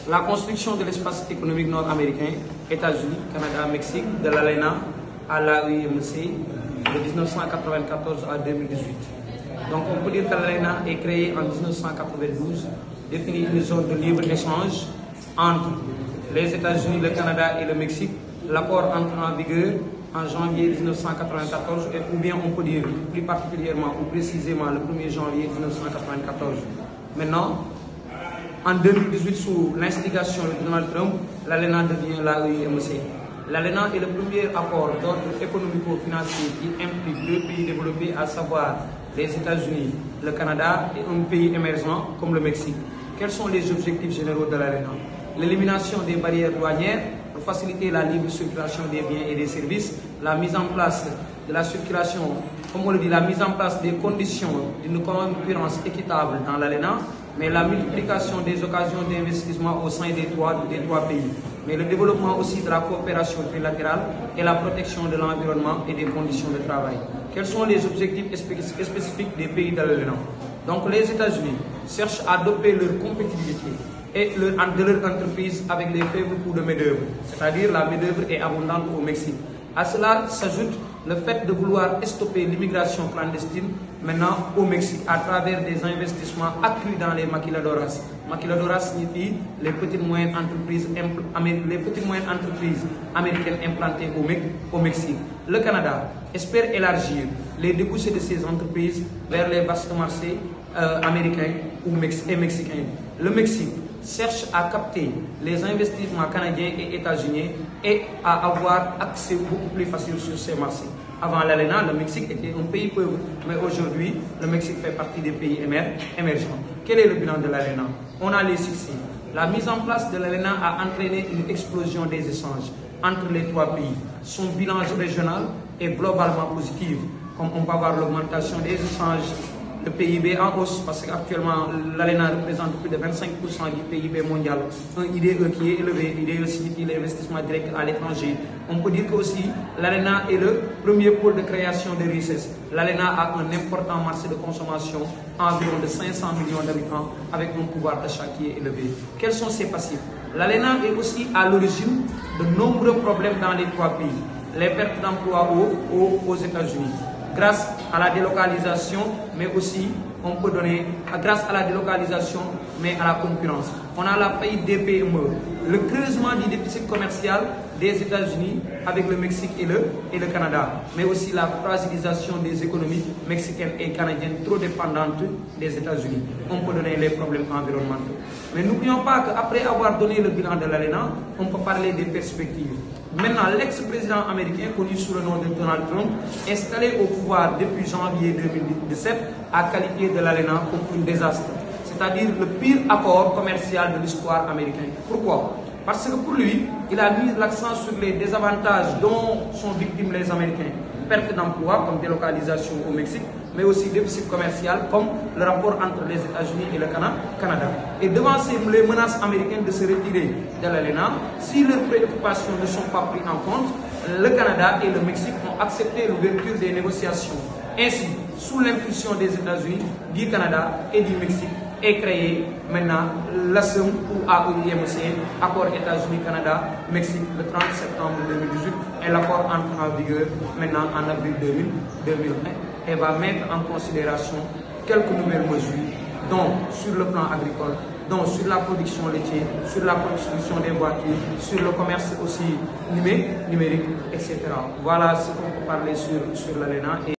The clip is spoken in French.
la construction de l'espace économique nord-américain, États-Unis, Canada, Mexique, de l'ALENA à l'AOIMC de 1994 à 2018. Donc on peut dire que l'ALENA est créée en 1992, définit une zone de libre-échange entre les États-Unis, le Canada et le Mexique. L'accord entre en vigueur en janvier 1994, ou bien on peut dire plus particulièrement ou précisément le 1er janvier 1994. Maintenant, en 2018, sous l'instigation de Donald Trump, l'ALENA devient l'AOIMC. L'ALENA est le premier accord d'ordre économico-financier qui implique deux pays développés, à savoir les États-Unis, le Canada et un pays émergent comme le Mexique. Quels sont les objectifs généraux de l'ALENA? L'élimination des barrières douanières pour faciliter la libre circulation des biens et des services, la mise en place de la circulation, comme on le dit, la mise en place des conditions d'une concurrence équitable dans l'ALENA, mais la multiplication des occasions d'investissement au sein des trois pays, mais le développement aussi de la coopération trilatérale et la protection de l'environnement et des conditions de travail. Quels sont les objectifs spécifiques des pays de l'ALENA? Donc les États-Unis cherchent à doper leur compétitivité et de leur entreprise avec les faibles coûts de main-d'œuvre, c'est-à-dire la main-d'œuvre est abondante au Mexique. À cela s'ajoute le fait de vouloir stopper l'immigration clandestine maintenant au Mexique à travers des investissements accrus dans les maquiladoras. Maquiladoras signifie les petites moyennes entreprises américaines implantées au Mexique. Le Canada espère élargir les débouchés de ces entreprises vers les vastes marchés américains et mexicains. Le Mexique cherche à capter les investissements canadiens et états-uniens et à avoir accès beaucoup plus facile sur ces marchés. Avant l'ALENA, le Mexique était un pays pauvre, mais aujourd'hui, le Mexique fait partie des pays émergents. Quel est le bilan de l'ALENA? On a les succès. La mise en place de l'ALENA a entraîné une explosion des échanges entre les trois pays. Son bilan régional est globalement positif, comme on peut avoir l'augmentation des échanges. Le PIB en hausse, parce qu'actuellement l'ALENA représente plus de 25% du PIB mondial. Un IDE qui est élevé, IDE signifie l'investissement direct à l'étranger. On peut dire que aussi l'ALENA est le premier pôle de création de richesses. L'ALENA a un important marché de consommation, environ de 500 millions d'habitants, avec un pouvoir d'achat qui est élevé. Quels sont ses passifs? L'ALENA est aussi à l'origine de nombreux problèmes dans les trois pays. Les pertes d'emplois aux États-Unis. Grâce à la délocalisation, mais aussi, on peut donner, grâce à la délocalisation, mais à la concurrence. On a la faillite des PME, le creusement du déficit commercial des États-Unis avec le Mexique et le Canada, mais aussi la fragilisation des économies mexicaines et canadiennes trop dépendantes des États-Unis. On peut donner les problèmes environnementaux. Mais n'oublions pas qu'après avoir donné le bilan de l'ALENA, on peut parler des perspectives. Maintenant, l'ex-président américain, connu sous le nom de Donald Trump, installé au pouvoir depuis janvier 2017, a qualifié de l'ALENA comme un désastre, c'est-à-dire le pire accord commercial de l'histoire américaine. Pourquoi? Parce que pour lui, il a mis l'accent sur les désavantages dont sont victimes les Américains. Perte d'emploi comme délocalisation au Mexique, mais aussi déficit commercial comme le rapport entre les États-Unis et le Canada. Et devant les menaces américaines de se retirer de l'ALENA, si leurs préoccupations ne sont pas prises en compte, le Canada et le Mexique ont accepté l'ouverture des négociations. Ainsi, sous l'impulsion des États-Unis, du Canada et du Mexique, est créé maintenant l'ASEM ou AOIMC, accord États-Unis-Canada-Mexique, le 30 septembre 2018, et l'accord entre en vigueur maintenant en avril 2020 et va mettre en considération quelques nouvelles mesures, dont sur le plan agricole, donc sur la production laitière, sur la production des voitures, sur le commerce aussi numérique, etc. Voilà ce qu'on peut parler sur l'ALENA.